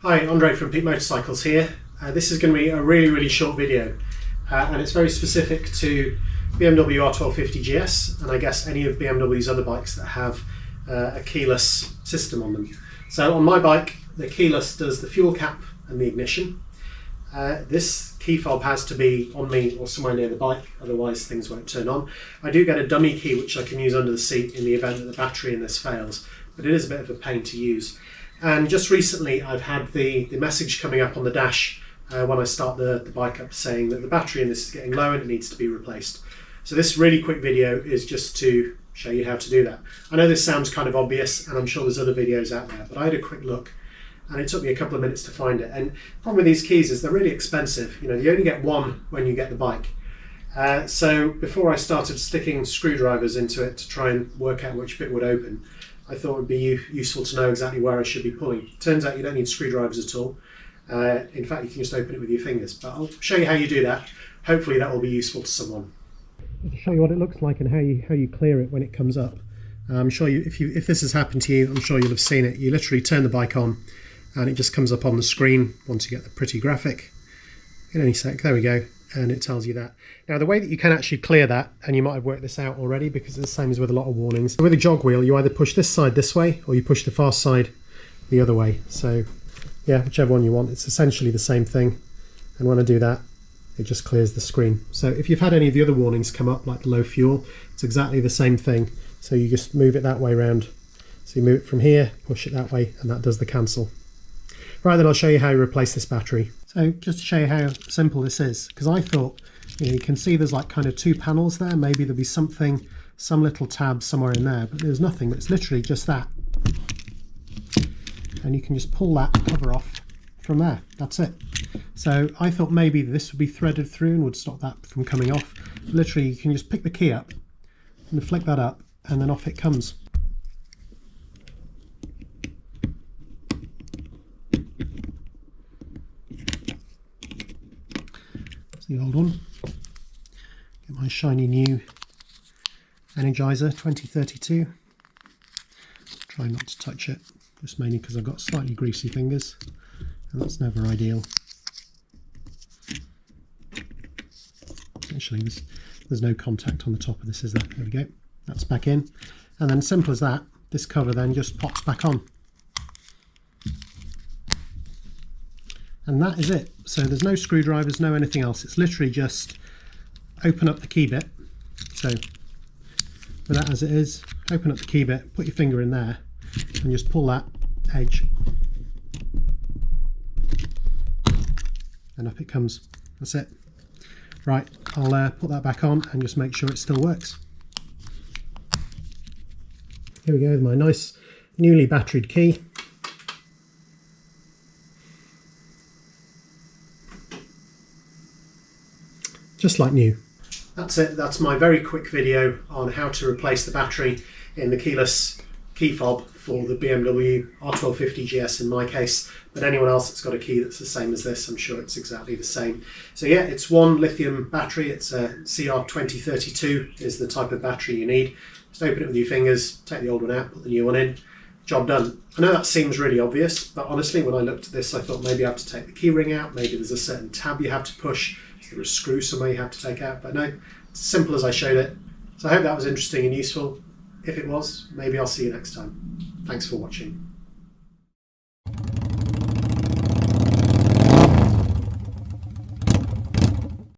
Hi, Andre from Peak Motorcycles here. This is going to be a really short video and it's very specific to BMW R1250GS and I guess any of BMW's other bikes that have a keyless system on them. So on my bike, the keyless does the fuel cap and the ignition. This key fob has to be on me or somewhere near the bike, otherwise things won't turn on. I do get a dummy key which I can use under the seat in the event that the battery in this fails, but it is a bit of a pain to use. And just recently I've had the message coming up on the dash when I start the bike up saying that the battery in this is getting low and it needs to be replaced. So this really quick video is just to show you how to do that. I know this sounds kind of obvious and I'm sure there's other videos out there, but I had a quick look and it took me a couple of minutes to find it. And the problem with these keys is they're really expensive. You know, you only get one when you get the bike. So before I started sticking screwdrivers into it to try and work out which bit would open, I thought it would be useful to know exactly where I should be pulling. Turns out you don't need screwdrivers at all. In fact, you can just open it with your fingers, but I'll show you how you do that. Hopefully that will be useful to someone. To show you what it looks like and how you clear it when it comes up. I'm sure if this has happened to you, I'm sure you'll have seen it. You literally turn the bike on and it just comes up on the screen once you get the pretty graphic. In any sec, there we go, and it tells you that. Now the way that you can actually clear that, and you might have worked this out already because it's the same as with a lot of warnings. With a jog wheel, you either push this side this way or you push the far side the other way. So yeah, whichever one you want, it's essentially the same thing. And when I do that, it just clears the screen. So if you've had any of the other warnings come up, like the low fuel, it's exactly the same thing. So you just move it that way around. So you move it from here, push it that way, and that does the cancel. Right, then I'll show you how you replace this battery. So just to show you how simple this is, because I thought, you can see there's like kind of two panels there. Maybe there'll be something, some little tab somewhere in there, but there's nothing. It's literally just that. And you can just pull that cover off from there. That's it. So I thought maybe this would be threaded through and would stop that from coming off. Literally, you can just pick the key up and flick that up and then off it comes. That's the old one. Get my shiny new Energizer 2032. Try not to touch it, just mainly because I've got slightly greasy fingers and that's never ideal. Actually, there's no contact on the top of this, is there? There we go. That's back in. And then simple as that, this cover then just pops back on. And that is it. So there's no screwdrivers, no anything else. It's literally just open up the key bit. So with that as it is, open up the key bit, put your finger in there and just pull that edge. And up it comes. That's it. Right, I'll put that back on and just make sure it still works. Here we go with my nice newly batteried key. Just like new. That's it. That's my very quick video on how to replace the battery in the keyless key fob for the BMW R1250GS in my case, but anyone else that's got a key that's the same as this, I'm sure it's exactly the same. So yeah, it's one lithium battery. It's a CR2032 is the type of battery you need. Just open it with your fingers, take the old one out, put the new one in, job done. I know that seems really obvious, but honestly when I looked at this I thought maybe I have to take the key ring out, maybe there's a certain tab you have to push, is there a screw somewhere you have to take out, but no, it's as simple as I showed it. So I hope that was interesting and useful. If it was, maybe I'll see you next time. Thanks for watching.